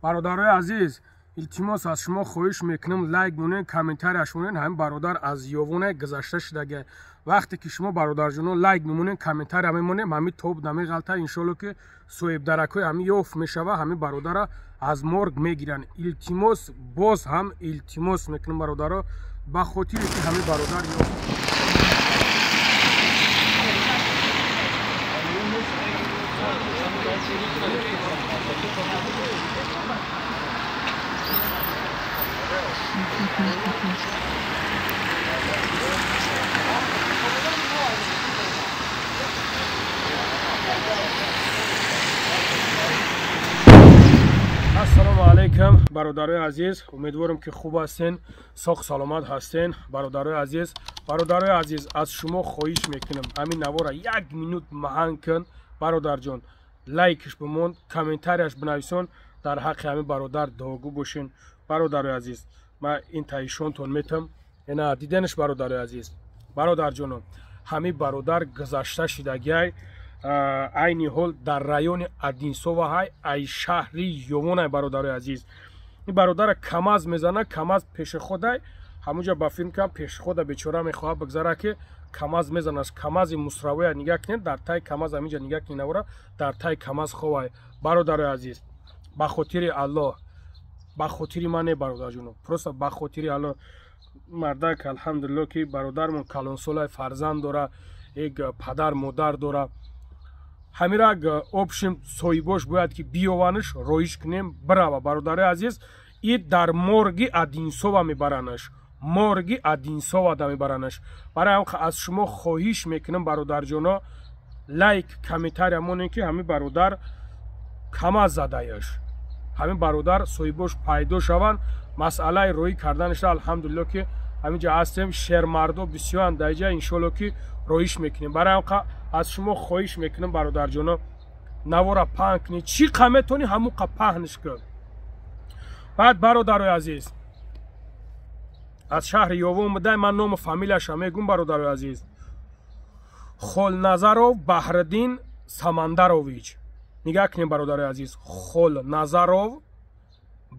برادرای عزیز، التماس از شما خواهش میکنم لایک مونین، کامنتارش مونین. هم برادر از یوونه گذشته شده. وقتی که شما برادر جونو لایک میمونین، کامنتار هم میمونین، همین توپ نمی غلطه ان شاء الله که سویب درکای همین یوف میشوه، همین برادر از مرگ میگیرن. التماس باز هم التماس میکنم برادرها، با خاطر که همین برادر السلام علیکم برادرای عزیز، امیدوارم که خوب هستین، ساق سلامت هستین. برادرای عزیز از شما خواهش میکنم همین نوارا یک مینوت مهنگ کن برادر جان، لایکش بمون، کامنتارش بنویسون، در حق همین برادر دعاگو باشین. برادرای عزیز من این تایشونتون میتم اینا دیدنش. برادرای عزیز، برادر جانم، همین برادر گذشته شدگی عینی حال در رایون ادینسو و های شهری یومون. برادر عزیز، این برادر کماز میزنه، کماز پیش خوده، همونجا با فیلم کم پیش خوده بیچاره میخواه بگذاره که کماز میزنه. از کماز مصروی نگاه کنید، در تای کماز همینجا نگاه کنید، نورا در تای کماز خواه. برادر عزیز، با خاطر الله، با خاطر من برادر جونم، پروسا با خاطر الله، مردک الحمدلله که برادرمون کلانسول فرزند داره، یک پدر مادر داره، همیرا آبشیم سویباش باید که بیاوانش رویش کنیم برای. برادر عزیز، این در مرگی ادینسو میبرنش، مرگی ادینسو میبرنش. برای هم از شما خواهش میکنم برادر جانا، لایک کامنتار همون که همین برادر کما زدایش، همین برادر سویباش پیدا شوند، مسئله روی کردنش الحمدلله که همینجا هستیم، شهر مردو بسیار اندایجا انشالله که رویش میکنیم. برای هم از شما خواهش میکنم برادر جانا، نوارا پهن کنی، چی قیمتونی همون پهنش کن. بعد برادر عزیز، از شهر یوون بده، من نام فامیلش میگم برادر عزیز، خولنظرов بحردین سمندرویچ. نگاه کنیم برادر عزیز، خولنظرов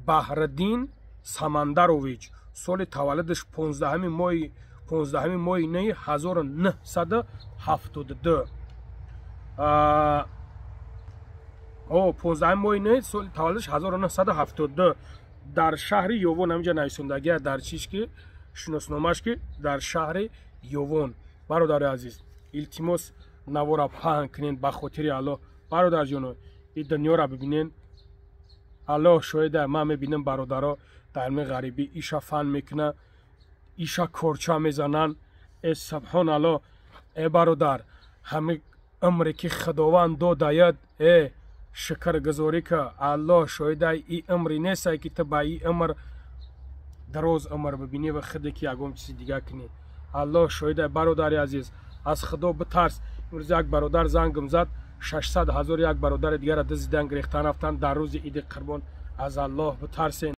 بحردین سمندرویچ، سال تولدش 15 ماه 1972. 15 ماه سال تولدش 1972 در شهر یوون. همینجا نویسندگی در چیش که شناسنامه‌اش که در شهر یوون. برادر عزیز، التماس نوارا پهن کنین به خاطر الله. برادر جان، این دنیا را ببینین، الله شاهده، من میبینم برادرها در می غریبی ایشا فن میکنه، ایشا کورچا میزنن. ای سبحان الله، ای برادر، همه عمری که خداوند داید، ای شکر گذاری که الله شاهده ای عمری نیست که تو با ای عمر دراز عمر ببینی و خودی که یکم چیزی دیگه کنی. الله شاهده. برادر عزیز، از خدا بترس. امروز یک برادر زنگم زد، 600,000 یک برادر دیگر را دزدیدن گرفتن رفتن در روز عید قربان. از الله بترسین.